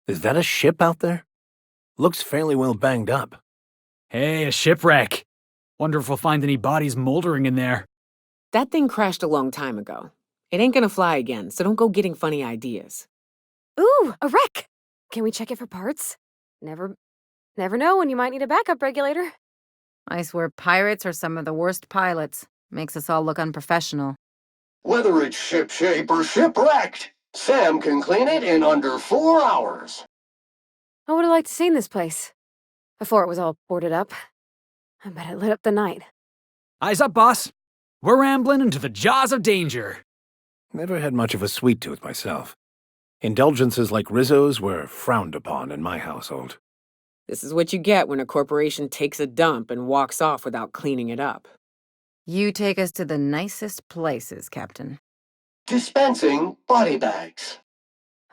Is that a ship out there? Looks fairly well banged up. Hey, a shipwreck. Wonder if we'll find any bodies moldering in there. That thing crashed a long time ago. It ain't gonna fly again, so don't go getting funny ideas. Ooh, a wreck! Can we check it for parts? Never know when you might need a backup regulator. I swear pirates are some of the worst pilots. Makes us all look unprofessional. Whether it's shipshape or shipwrecked, Sam can clean it in under 4 hours. I would've liked to seen this place. Before it was all boarded up. I bet it lit up the night. Eyes up, boss. We're rambling into the jaws of danger. Never had much of a sweet tooth myself. Indulgences like Rizzo's were frowned upon in my household. This is what you get when a corporation takes a dump and walks off without cleaning it up. You take us to the nicest places, Captain. Dispensing body bags.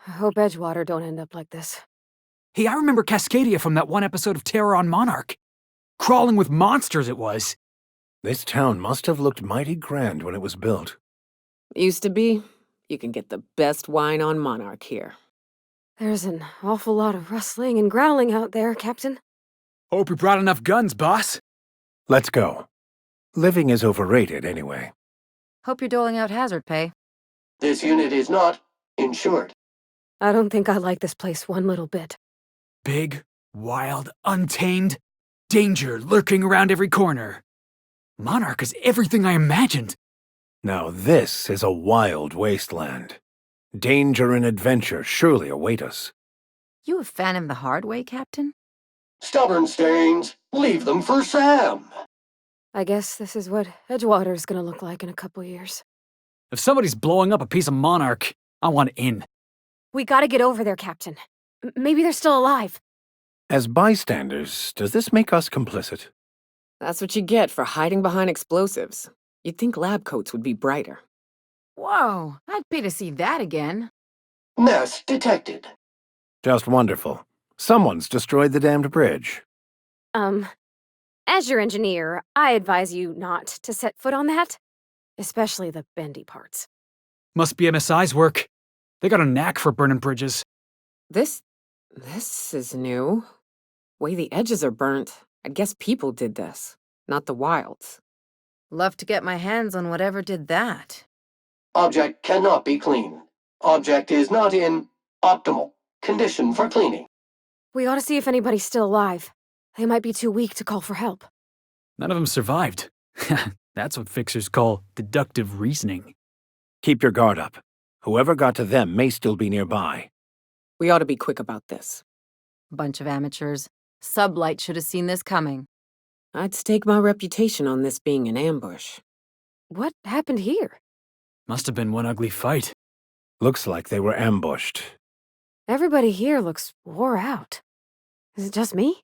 I hope Edgewater don't end up like this. Hey, I remember Cascadia from that one episode of Terror on Monarch. Crawling with monsters it was. This town must have looked mighty grand when it was built. Used to be. You can get the best wine on Monarch here. There's an awful lot of rustling and growling out there, Captain. Hope you brought enough guns, boss. Let's go. Living is overrated anyway. Hope you're doling out hazard pay. This unit is not insured. I don't think I like this place one little bit. Big, wild, untamed, danger lurking around every corner. Monarch is everything I imagined. Now this is a wild wasteland. Danger and adventure surely await us. You a fan of the hard way, Captain? Stubborn stains, leave them for Sam. I guess this is what Edgewater's gonna look like in a couple years. If somebody's blowing up a piece of Monarch, I want in. We gotta get over there, Captain. Maybe they're still alive. As bystanders, does this make us complicit? That's what you get for hiding behind explosives. You'd think lab coats would be brighter. Whoa, I'd pay to see that again. Mess detected. Just wonderful. Someone's destroyed the damned bridge. As your engineer, I advise you not to set foot on that. Especially the bendy parts. Must be MSI's work. They got a knack for burning bridges. This is new. Way the edges are burnt. I guess people did this, not the wilds. Love to get my hands on whatever did that. Object cannot be cleaned. Object is not in optimal condition for cleaning. We ought to see if anybody's still alive. They might be too weak to call for help. None of them survived. That's what fixers call deductive reasoning. Keep your guard up. Whoever got to them may still be nearby. We ought to be quick about this. Bunch of amateurs. Sublight should have seen this coming. I'd stake my reputation on this being an ambush. What happened here? Must have been one ugly fight. Looks like they were ambushed. Everybody here looks wore out. Is it just me?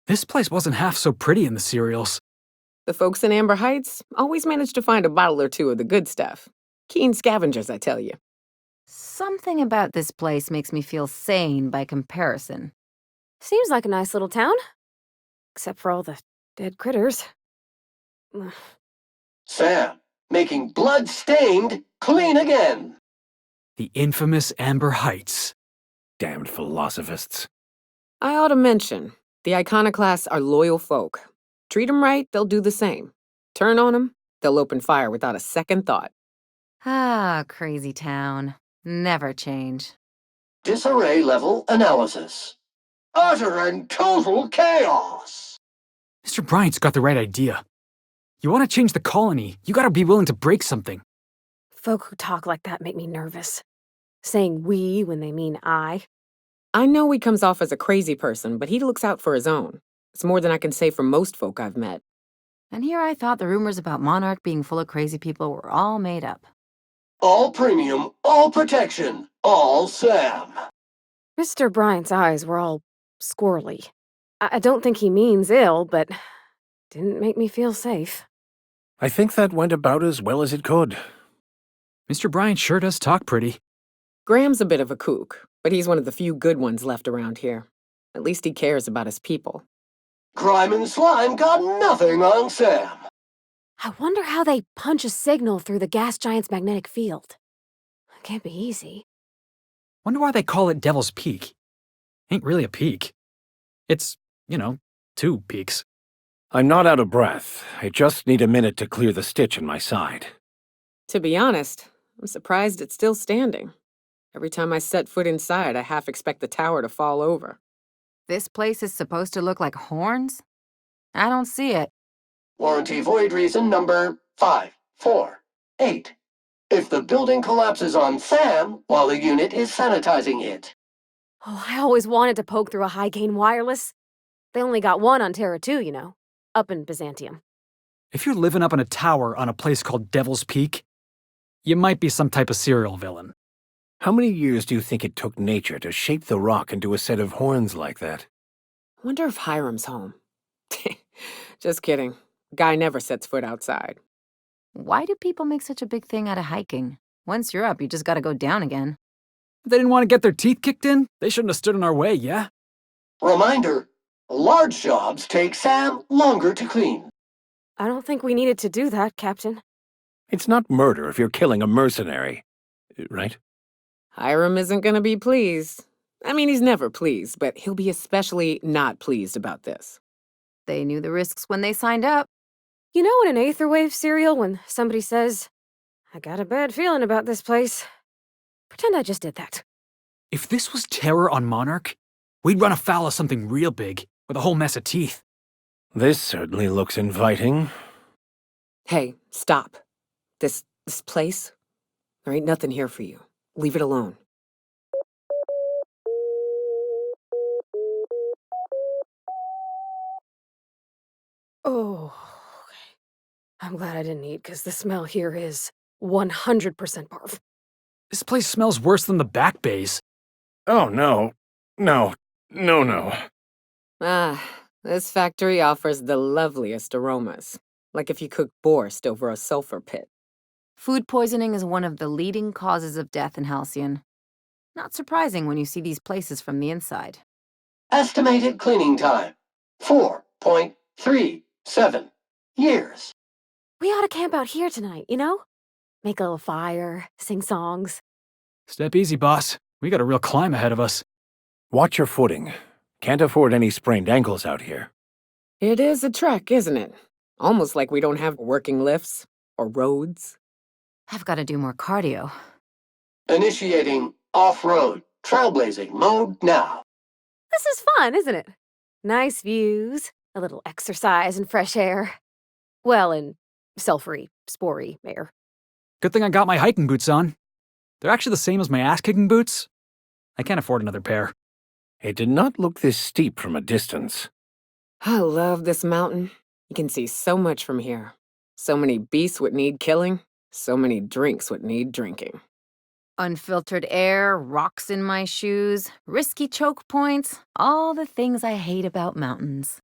This place wasn't half so pretty in the serials. The folks in Amber Heights always manage to find a bottle or two of the good stuff. Keen scavengers, I tell you. Something about this place makes me feel sane by comparison. Seems like a nice little town. Except for all the dead critters. Sam, making blood-stained clean again. The infamous Amber Heights. Damned philosophists. I ought to mention, the iconoclasts are loyal folk. Treat 'em right, they'll do the same. Turn on 'em, they'll open fire without a second thought. Ah, crazy town. Never change. Disarray level analysis. Utter and total chaos. Mr. Bryant's got the right idea. You want to change the colony, you gotta be willing to break something. Folk who talk like that make me nervous. Saying we when they mean I. I know he comes off as a crazy person, but he looks out for his own. It's more than I can say for most folk I've met. And here I thought the rumors about Monarch being full of crazy people were all made up. All premium, all protection, all Sam. Mr. Bryant's eyes were all squirrely. I don't think he means ill, but didn't make me feel safe. I think that went about as well as it could. Mr. Bryant sure does talk pretty. Graham's a bit of a kook, but he's one of the few good ones left around here. At least he cares about his people. Crime and slime got nothing on Sam. I wonder how they punch a signal through the gas giant's magnetic field. It can't be easy. Wonder why they call it Devil's Peak. ain't really a peak. It's, 2 peaks. I'm not out of breath. I just need a minute to clear the stitch in my side. To be honest, I'm surprised it's still standing. Every time I set foot inside, I half expect the tower to fall over. This place is supposed to look like horns? I don't see it. Warranty void reason number 548. If the building collapses on Sam while the unit is sanitizing it. Oh, I always wanted to poke through a high-gain wireless. They only got one on Terra 2, up in Byzantium. If you're living up in a tower on a place called Devil's Peak, you might be some type of serial villain. How many years do you think it took nature to shape the rock into a set of horns like that? Wonder if Hiram's home. Just kidding. Guy never sets foot outside. Why do people make such a big thing out of hiking? Once you're up, you just gotta go down again. If they didn't want to get their teeth kicked in, they shouldn't have stood in our way, yeah? Reminder, large jobs take Sam longer to clean. I don't think we needed to do that, Captain. It's not murder if you're killing a mercenary, right? Hiram isn't gonna be pleased. I mean, he's never pleased, but he'll be especially not pleased about this. They knew the risks when they signed up. You know in an Aetherwave serial when somebody says, I got a bad feeling about this place? Pretend I just did that. If this was terror on Monarch, we'd run afoul of something real big, with a whole mess of teeth. This certainly looks inviting. Hey, stop. This place? There ain't nothing here for you. Leave it alone. Oh, okay. I'm glad I didn't eat, because the smell here is 100% barf. This place smells worse than the back bays. Oh, no. No. No, no. Ah, this factory offers the loveliest aromas. Like if you cooked borscht over a sulfur pit. Food poisoning is one of the leading causes of death in Halcyon. Not surprising when you see these places from the inside. Estimated cleaning time, 4.37 years. We ought to camp out here tonight, Make a little fire, sing songs. Step easy, boss. We got a real climb ahead of us. Watch your footing. Can't afford any sprained ankles out here. It is a trek, isn't it? Almost like we don't have working lifts or roads. I've got to do more cardio. Initiating off-road trailblazing mode now. This is fun, isn't it? Nice views, a little exercise and fresh air. Well, and sulfury, spory air. Good thing I got my hiking boots on. They're actually the same as my ass-kicking boots. I can't afford another pair. It did not look this steep from a distance. I love this mountain. You can see so much from here. So many beasts would need killing. So many drinks would need drinking. Unfiltered air, rocks in my shoes, risky choke points, all the things I hate about mountains.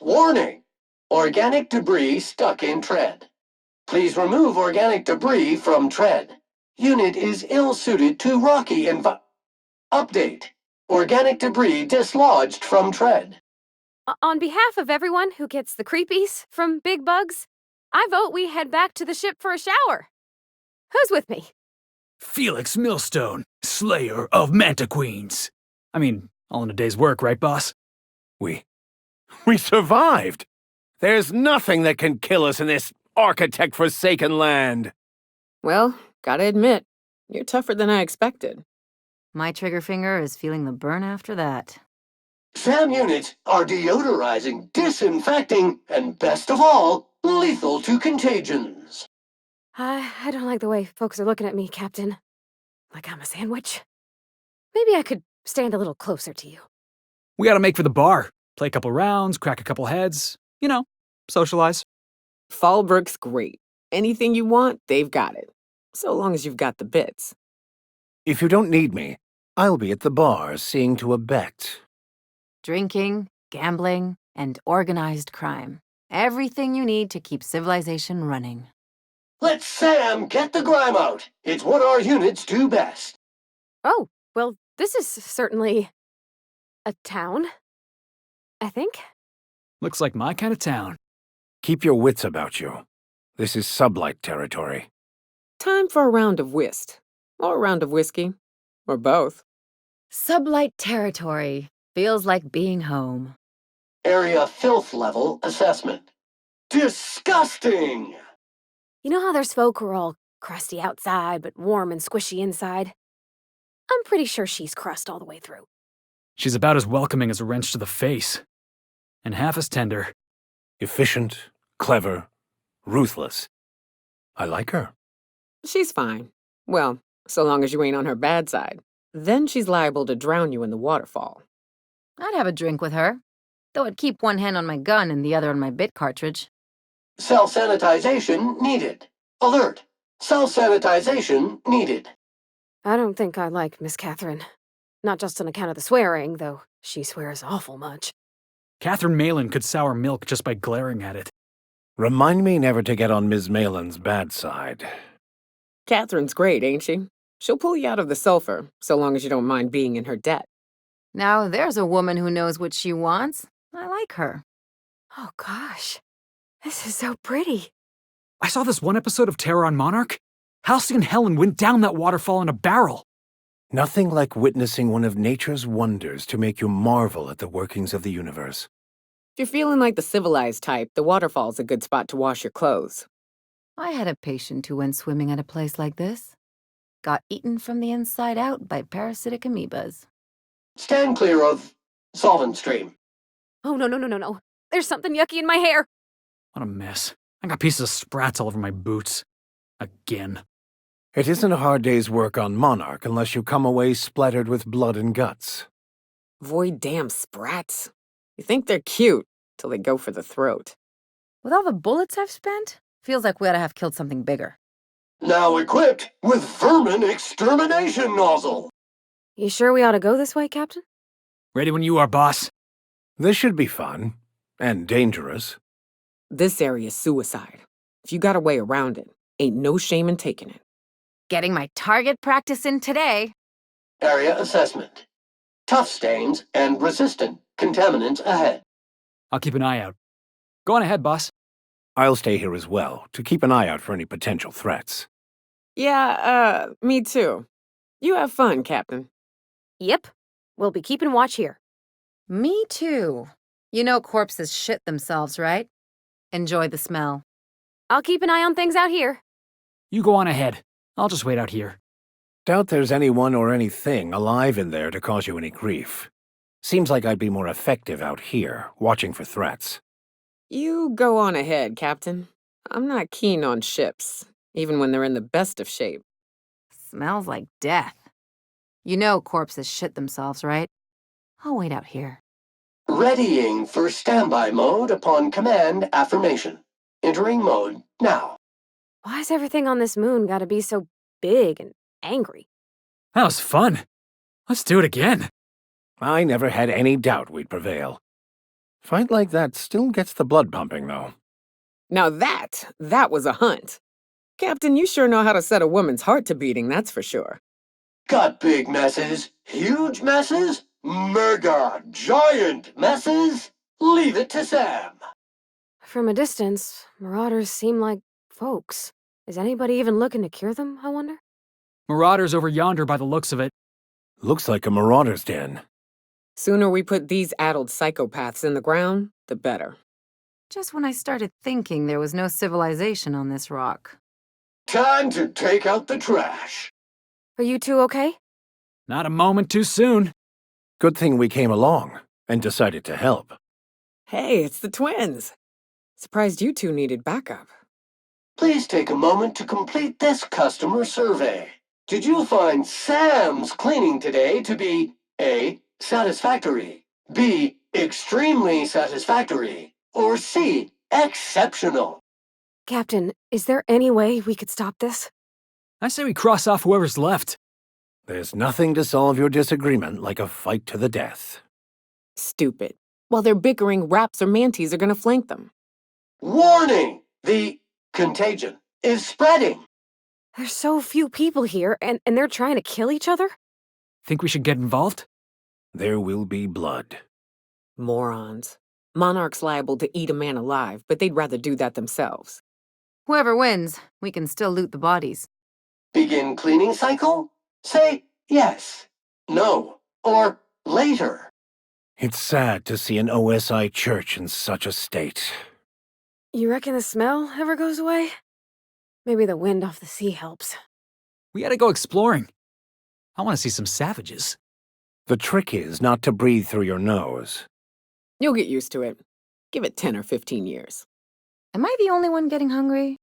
Warning! Organic debris stuck in tread. Please remove organic debris from tread. Unit is ill-suited to rocky Update. Organic debris dislodged from tread. On behalf of everyone who gets the creepies from big bugs, I vote we head back to the ship for a shower. Who's with me? Felix Millstone, Slayer of Mantiqueens. I mean, all in a day's work, right, boss? We survived! There's nothing that can kill us in this architect-forsaken land. Well, gotta admit, you're tougher than I expected. My trigger finger is feeling the burn after that. SAM units are deodorizing, disinfecting, and best of all, lethal to contagions. I don't like the way folks are looking at me, Captain. Like I'm a sandwich. Maybe I could stand a little closer to you. We gotta make for the bar. Play a couple rounds, crack a couple heads. Socialize. Fallbrook's great. Anything you want, they've got it. So long as you've got the bits. If you don't need me, I'll be at the bar seeing to a bet. Drinking, gambling, and organized crime. Everything you need to keep civilization running. Let Sam get the grime out. It's what our units do best. Oh, well, this is certainly a town, I think. Looks like my kind of town. Keep your wits about you. This is sublight territory. Time for a round of whist. Or a round of whiskey. Or both. Sublight territory. Feels like being home. Area filth level assessment. Disgusting! You know how there's folk who are all crusty outside but warm and squishy inside? I'm pretty sure she's crust all the way through. She's about as welcoming as a wrench to the face. And half as tender. Efficient, clever, ruthless. I like her. She's fine. Well, so long as you ain't on her bad side. Then she's liable to drown you in the waterfall. I'd have a drink with her, though I'd keep one hand on my gun and the other on my bit cartridge. Self-sanitization needed. Alert! Self-sanitization needed. I don't think I like Miss Catherine. Not just on account of the swearing, though she swears awful much. Catherine Malin could sour milk just by glaring at it. Remind me never to get on Ms. Malin's bad side. Catherine's great, ain't she? She'll pull you out of the sulfur, so long as you don't mind being in her debt. Now there's a woman who knows what she wants. I like her. Oh gosh, this is so pretty. I saw this one episode of Terror on Monarch. Halcyon Helen went down that waterfall in a barrel. Nothing like witnessing one of nature's wonders to make you marvel at the workings of the universe. If you're feeling like the civilized type, the waterfall's a good spot to wash your clothes. I had a patient who went swimming at a place like this. Got eaten from the inside out by parasitic amoebas. Stand clear of solvent stream. Oh, no. There's something yucky in my hair. What a mess. I got pieces of sprats all over my boots. Again. It isn't a hard day's work on Monarch unless you come away splattered with blood and guts. Void damn sprats. You think they're cute, till they go for the throat. With all the bullets I've spent, feels like we ought to have killed something bigger. Now equipped with vermin extermination nozzle. You sure we ought to go this way, Captain? Ready when you are, boss. This should be fun. And dangerous. This area's suicide. If you got a way around it, ain't no shame in taking it. Getting my target practice in today. Area assessment. Tough stains and resistant contaminants ahead. I'll keep an eye out. Go on ahead, boss. I'll stay here as well, to keep an eye out for any potential threats. Yeah, me too. You have fun, Captain. Yep. We'll be keeping watch here. Me too. You know corpses shit themselves, right? Enjoy the smell. I'll keep an eye on things out here. You go on ahead. I'll just wait out here. Doubt there's anyone or anything alive in there to cause you any grief. Seems like I'd be more effective out here, watching for threats. You go on ahead, Captain. I'm not keen on ships, even when they're in the best of shape. Smells like death. You know corpses shit themselves, right? I'll wait out here. Readying for standby mode upon command affirmation. Entering mode now. Why's everything on this moon gotta be so big and angry? That was fun. Let's do it again. I never had any doubt we'd prevail. Fight like that still gets the blood pumping, though. Now that was a hunt. Captain, you sure know how to set a woman's heart to beating, that's for sure. Got big messes, huge messes, mega giant messes? Leave it to Sam. From a distance, marauders seem like folks. Is anybody even looking to cure them, I wonder? Marauders over yonder by the looks of it. Looks like a marauder's den. Sooner we put these addled psychopaths in the ground, the better. Just when I started thinking there was no civilization on this rock. Time to take out the trash. Are you two okay? Not a moment too soon. Good thing we came along and decided to help. Hey, it's the twins. Surprised you two needed backup. Please take a moment to complete this customer survey. Did you find Sam's cleaning today to be A, satisfactory, B, extremely satisfactory, or C, exceptional? Captain, is there any way we could stop this? I say we cross off whoever's left. There's nothing to solve your disagreement like a fight to the death. Stupid. While they're bickering, raps or manties are gonna flank them. Warning! The contagion is spreading. There's so few people here, and they're trying to kill each other? Think we should get involved? There will be blood. Morons. Monarch's liable to eat a man alive, but they'd rather do that themselves. Whoever wins, we can still loot the bodies. Begin cleaning cycle? Say yes, no, or later. It's sad to see an OSI church in such a state. You reckon the smell ever goes away? Maybe the wind off the sea helps. We gotta go exploring. I want to see some savages. The trick is not to breathe through your nose. You'll get used to it. Give it 10 or 15 years. Am I the only one getting hungry?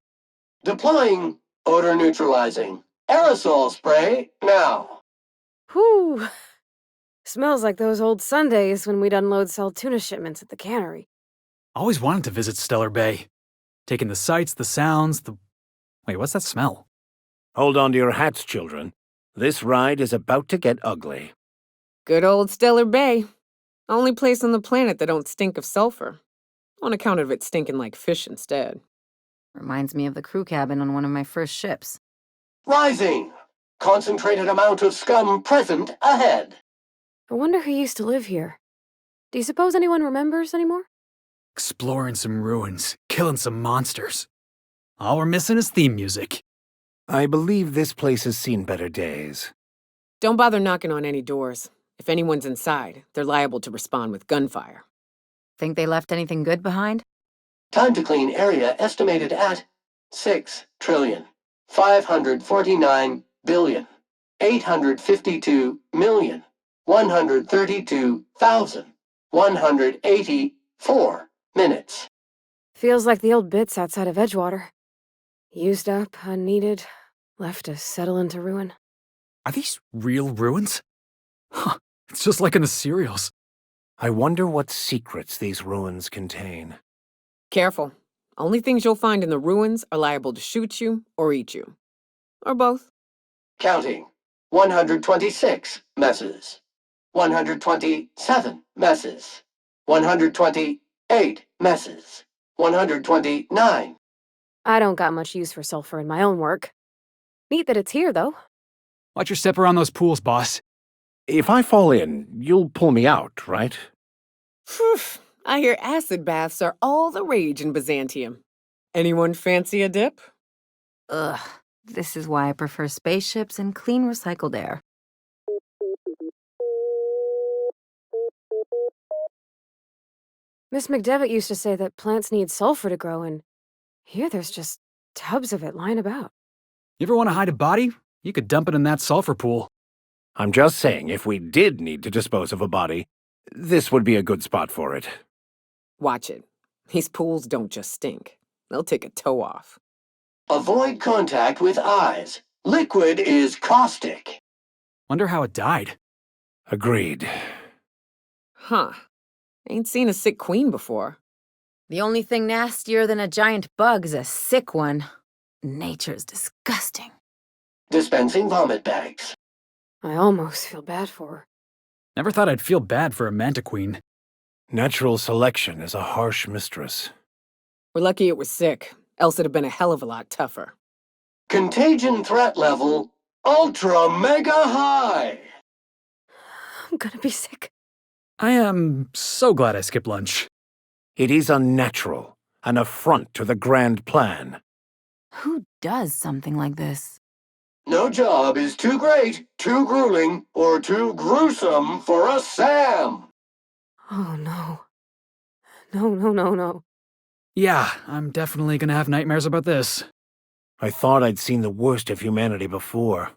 Deploying odor neutralizing aerosol spray now. Whew. Smells like those old Sundays when we'd unload salt tuna shipments at the cannery. Always wanted to visit Stellar Bay. Taking the sights, the sounds, the... Wait, what's that smell? Hold on to your hats, children. This ride is about to get ugly. Good old Stellar Bay. Only place on the planet that don't stink of sulfur. On account of it stinking like fish instead. Reminds me of the crew cabin on one of my first ships. Rising. Concentrated amount of scum present ahead. I wonder who used to live here. Do you suppose anyone remembers anymore? Exploring some ruins, killing some monsters. All we're missing is theme music. I believe this place has seen better days. Don't bother knocking on any doors. If anyone's inside, they're liable to respond with gunfire. Think they left anything good behind? Time to clean area estimated at 6,449,852,132,184 minutes. Feels like the old bits outside of Edgewater. Used up, unneeded, left to settle into ruin. Are these real ruins? Huh, it's just like in the serials. I wonder what secrets these ruins contain. Careful. Only things you'll find in the ruins are liable to shoot you or eat you. Or both. Counting. 126 messes. 127 messes. 128 messes. 129. I don't got much use for sulfur in my own work. Neat that it's here, though. Watch your step around those pools, boss. If I fall in, you'll pull me out, right? Phew. I hear acid baths are all the rage in Byzantium. Anyone fancy a dip? Ugh, this is why I prefer spaceships and clean recycled air. Miss McDevitt used to say that plants need sulfur to grow, and here there's just tubs of it lying about. You ever want to hide a body? You could dump it in that sulfur pool. I'm just saying, if we did need to dispose of a body, this would be a good spot for it. Watch it. These pools don't just stink. They'll take a toe off. Avoid contact with eyes. Liquid is caustic. Wonder how it died. Agreed. Huh. Ain't seen a sick queen before. The only thing nastier than a giant bug's a sick one. Nature's disgusting. Dispensing vomit bags. I almost feel bad for her. Never thought I'd feel bad for a manta queen. Natural selection is a harsh mistress. We're lucky it was sick, else it'd have been a hell of a lot tougher. Contagion threat level ultra mega high. I'm gonna be sick. I am so glad I skipped lunch. It is unnatural, an affront to the grand plan. Who does something like this? No job is too great, too grueling, or too gruesome for a Sam. Oh, no. No. Yeah, I'm definitely gonna have nightmares about this. I thought I'd seen the worst of humanity before.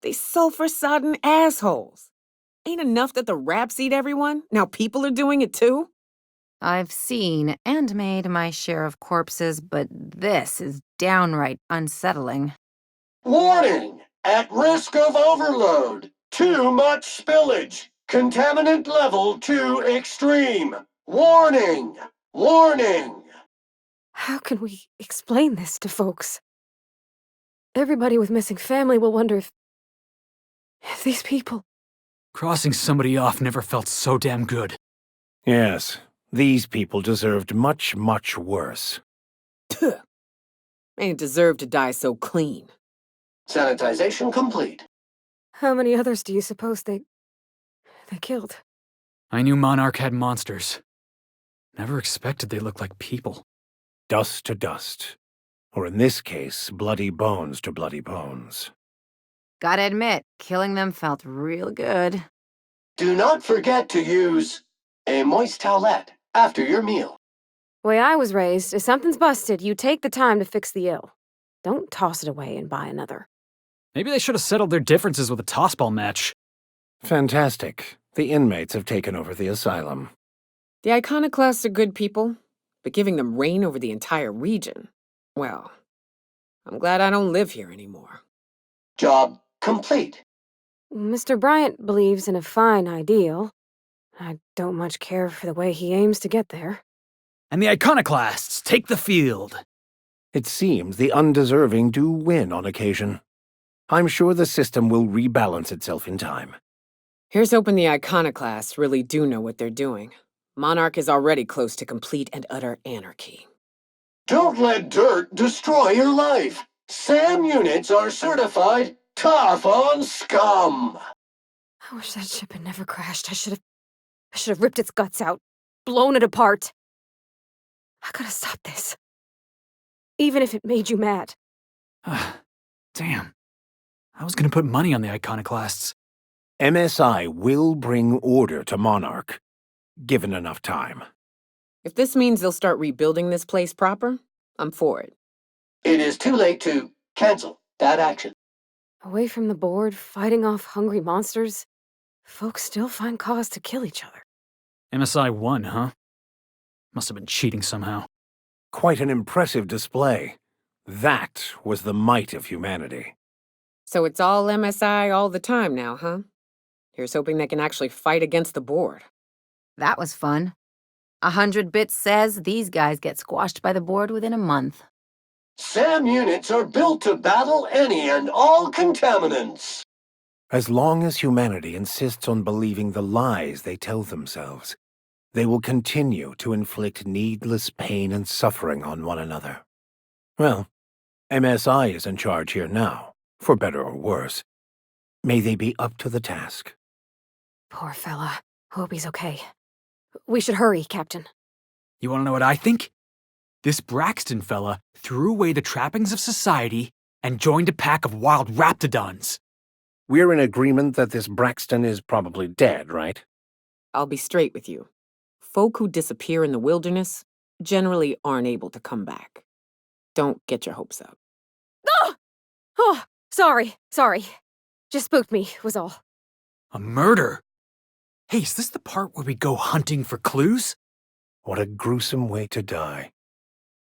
They sulfur-sodden assholes. Ain't enough that the raps eat everyone? Now people are doing it too? I've seen and made my share of corpses, but this is downright unsettling. Warning! At risk of overload. Too much spillage. Contaminant level too extreme. Warning! Warning! How can we explain this to folks? Everybody with missing family will wonder if these people... Crossing somebody off never felt so damn good. Yes, these people deserved much, much worse. Tuh. Ain't deserve to die so clean. Sanitization complete. How many others do you suppose they killed? I knew Monarch had monsters. Never expected they looked like people. Dust to dust. Or in this case, bloody bones to bloody bones. Gotta admit, killing them felt real good. Do not forget to use A moist towelette after your meal. Way I was raised, if something's busted, you take the time to fix the ill. Don't toss it away and buy another. Maybe they should have settled their differences with a tossball match. Fantastic. The inmates have taken over the asylum. The Iconoclasts are good people, but giving them reign over the entire region, well, I'm glad I don't live here anymore. Job complete. Mr. Bryant believes in a fine ideal. I don't much care for the way he aims to get there. And the Iconoclasts take the field. It seems the undeserving do win on occasion. I'm sure the system will rebalance itself in time. Here's hoping the Iconoclasts really do know what they're doing. Monarch is already close to complete and utter anarchy. Don't let dirt destroy your life. SAM units are certified tough on scum. I wish that ship had never crashed. I should have ripped its guts out, blown it apart. I gotta stop this. Even if it made you mad. Damn. I was gonna put money on the Iconoclasts. MSI will bring order to Monarch, given enough time. If this means they'll start rebuilding this place proper, I'm for it. It is too late to cancel that action. Away from the board, fighting off hungry monsters, folks still find cause to kill each other. MSI won, huh? Must have been cheating somehow. Quite an impressive display. That was the might of humanity. So it's all MSI all the time now, huh? Here's hoping they can actually fight against the board. That was fun. 100 Bits says these guys get squashed by the board within a month. SAM units are built to battle any and all contaminants. As long as humanity insists on believing the lies they tell themselves, they will continue to inflict needless pain and suffering on one another. Well, MSI is in charge here now, for better or worse. May they be up to the task. Poor fella. Hope he's okay. We should hurry, Captain. You wanna know what I think? This Braxton fella threw away the trappings of society and joined a pack of wild raptidons. We're in agreement that this Braxton is probably dead, right? I'll be straight with you. Folk who disappear in the wilderness generally aren't able to come back. Don't get your hopes up. Oh! Oh, sorry. Just spooked me, was all. A murder? Hey, is this the part where we go hunting for clues? What a gruesome way to die.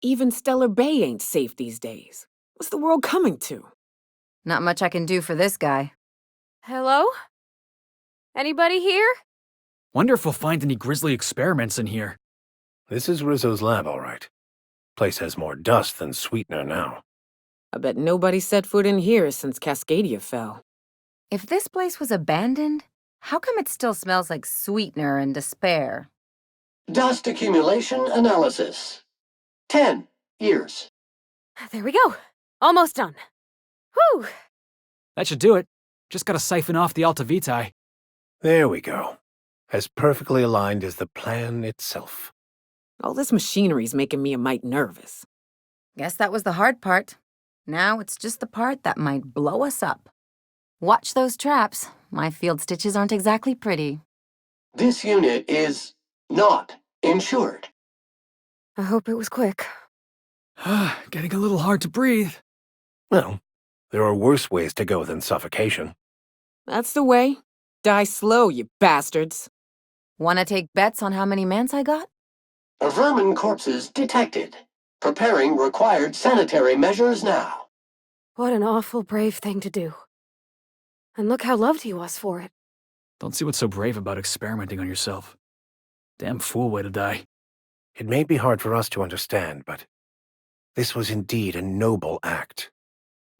Even Stellar Bay ain't safe these days. What's the world coming to? Not much I can do for this guy. Hello? Anybody here? Wonder if we'll find any grisly experiments in here. This is Rizzo's lab, all right. Place has more dust than sweetener now. I bet nobody set foot in here since Cascadia fell. If this place was abandoned, how come it still smells like sweetener and despair? Dust accumulation analysis. 10 years. There we go. Almost done. Whew! That should do it. Just gotta siphon off the Alta Vitae. There we go. As perfectly aligned as the plan itself. All this machinery's making me a mite nervous. Guess that was the hard part. Now it's just the part that might blow us up. Watch those traps. My field stitches aren't exactly pretty. This unit is not insured. I hope it was quick. Getting a little hard to breathe. Well, there are worse ways to go than suffocation. That's the way. Die slow, you bastards. Wanna take bets on how many mans I got? Vermin corpses detected. Preparing required sanitary measures now. What an awful brave thing to do. And look how loved he was for it. Don't see what's so brave about experimenting on yourself. Damn fool way to die. It may be hard for us to understand, but this was indeed a noble act.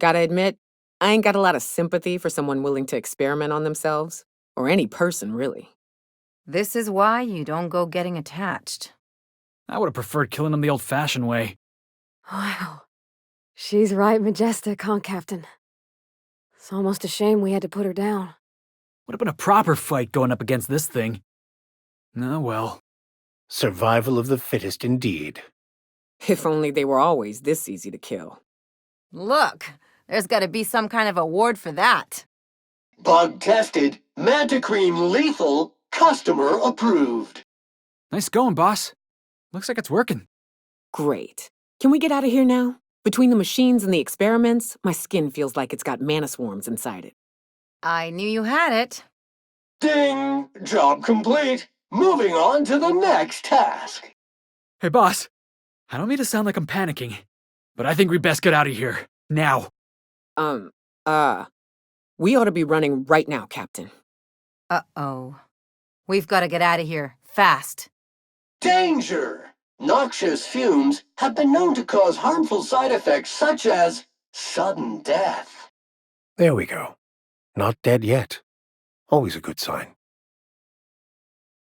Gotta admit, I ain't got a lot of sympathy for someone willing to experiment on themselves. Or any person, really. This is why you don't go getting attached. I would have preferred killing him the old-fashioned way. Wow. She's right majestic, huh, Captain? It's almost a shame we had to put her down. Would have been a proper fight going up against this thing. Oh well. Survival of the fittest indeed. If only they were always this easy to kill. Look, there's gotta be some kind of award for that. Bug tested, Mantacream lethal, customer approved. Nice going, boss. Looks like it's working. Great. Can we get out of here now? Between the machines and the experiments, my skin feels like it's got mana swarms inside it. I knew you had it. Ding! Job complete. Moving on to the next task. Hey, boss. I don't mean to sound like I'm panicking, but I think we best get out of here. Now. We ought to be running right now, Captain. Uh-oh. We've got to get out of here. Fast. Danger! Noxious fumes have been known to cause harmful side effects such as sudden death. There we go. Not dead yet. Always a good sign.